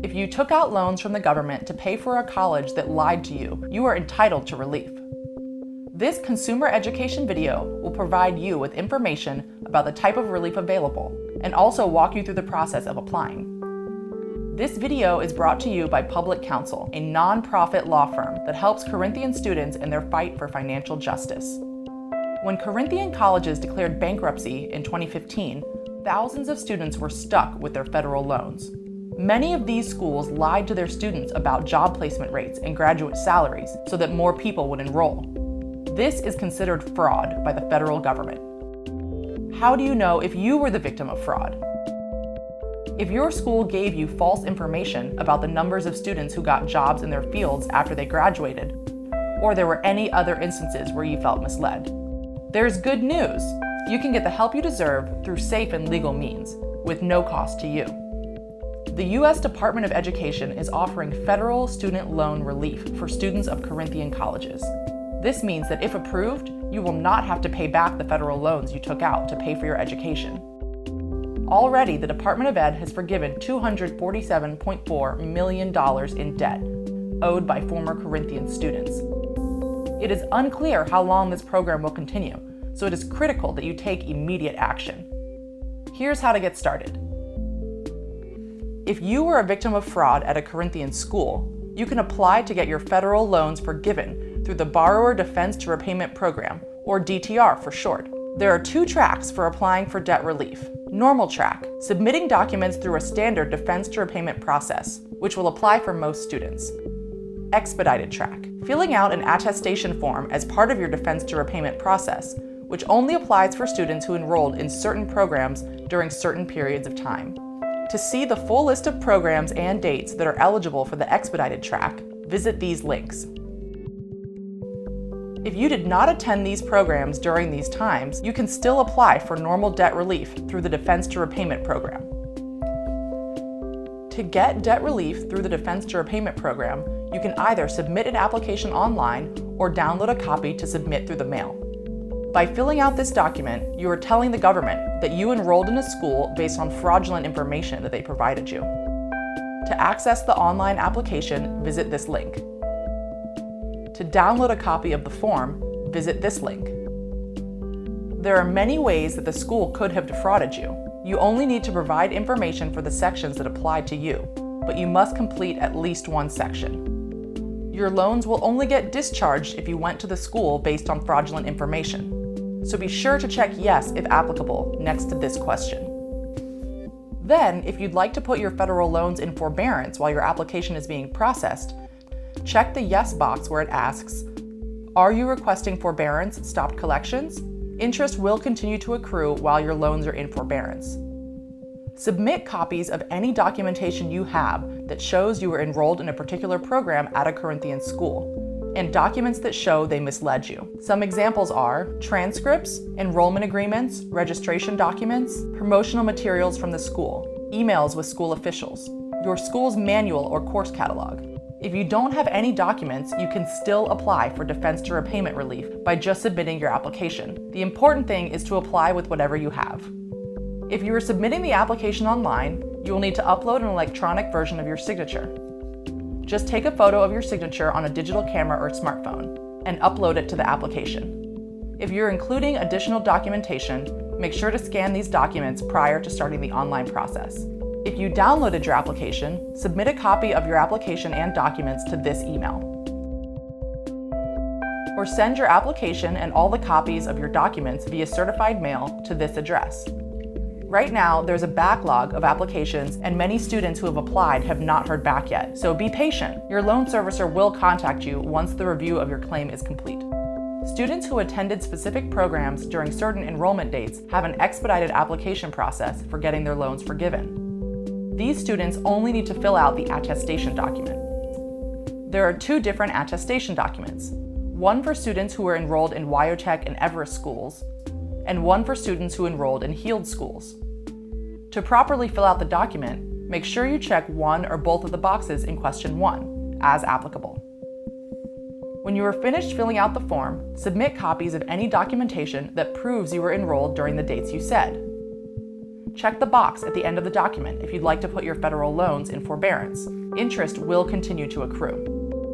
If you took out loans from the government to pay for a college that lied to you, you are entitled to relief. This consumer education video will provide you with information about the type of relief available and also walk you through the process of applying. This video is brought to you by Public Counsel, a nonprofit law firm that helps Corinthian students in their fight for financial justice. When Corinthian colleges declared bankruptcy in 2015, thousands of students were stuck with their federal loans. Many of these schools lied to their students about job placement rates and graduate salaries so that more people would enroll. This is considered fraud by the federal government. How do you know if you were the victim of fraud? If your school gave you false information about the numbers of students who got jobs in their fields after they graduated, or there were any other instances where you felt misled, there's good news. You can get the help you deserve through safe and legal means, with no cost to you. The US Department of Education is offering federal student loan relief for students of Corinthian colleges. This means that if approved, you will not have to pay back the federal loans you took out to pay for your education. Already, the Department of Ed has forgiven $247.4 million in debt owed by former Corinthian students. It is unclear how long this program will continue, so it is critical that you take immediate action. Here's how to get started. If you were a victim of fraud at a Corinthian school, you can apply to get your federal loans forgiven through the Borrower Defense to Repayment Program, or DTR for short. There are two tracks for applying for debt relief. Normal track, submitting documents through a standard defense to repayment process, which will apply for most students. Expedited track, filling out an attestation form as part of your defense to repayment process, which only applies for students who enrolled in certain programs during certain periods of time. To see the full list of programs and dates that are eligible for the expedited track, visit these links. If you did not attend these programs during these times, you can still apply for normal debt relief through the Defense to Repayment Program. To get debt relief through the Defense to Repayment Program, you can either submit an application online or download a copy to submit through the mail. By filling out this document, you are telling the government that you enrolled in a school based on fraudulent information that they provided you. To access the online application, visit this link. To download a copy of the form, visit this link. There are many ways that the school could have defrauded you. You only need to provide information for the sections that apply to you, but you must complete at least one section. Your loans will only get discharged if you went to the school based on fraudulent information. So be sure to check yes if applicable next to this question. Then, if you'd like to put your federal loans in forbearance while your application is being processed, check the yes box where it asks, "Are you requesting forbearance stopped collections? Interest will continue to accrue while your loans are in forbearance." Submit copies of any documentation you have that shows you were enrolled in a particular program at a Corinthian school, and documents that show they misled you. Some examples are transcripts, enrollment agreements, registration documents, promotional materials from the school, emails with school officials, your school's manual or course catalog. If you don't have any documents, you can still apply for defense to repayment relief by just submitting your application. The important thing is to apply with whatever you have. If you are submitting the application online, you will need to upload an electronic version of your signature. Just take a photo of your signature on a digital camera or smartphone and upload it to the application. If you're including additional documentation, make sure to scan these documents prior to starting the online process. If you downloaded your application, submit a copy of your application and documents to this email. Or send your application and all the copies of your documents via certified mail to this address. Right now, there's a backlog of applications and many students who have applied have not heard back yet, so be patient. Your loan servicer will contact you once the review of your claim is complete. Students who attended specific programs during certain enrollment dates have an expedited application process for getting their loans forgiven. These students only need to fill out the attestation document. There are two different attestation documents, one for students who were enrolled in WyoTech and Everest schools, and one for students who enrolled in Heald schools. To properly fill out the document, make sure you check one or both of the boxes in question 1, as applicable. When you are finished filling out the form, submit copies of any documentation that proves you were enrolled during the dates you said. Check the box at the end of the document if you'd like to put your federal loans in forbearance. Interest will continue to accrue.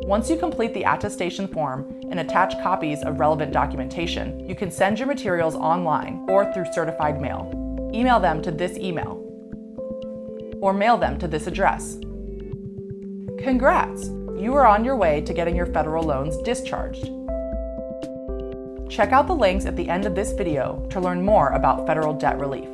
Once you complete the attestation form and attach copies of relevant documentation, you can send your materials online or through certified mail. Email them to this email or mail them to this address. Congrats! You are on your way to getting your federal loans discharged. Check out the links at the end of this video to learn more about federal debt relief.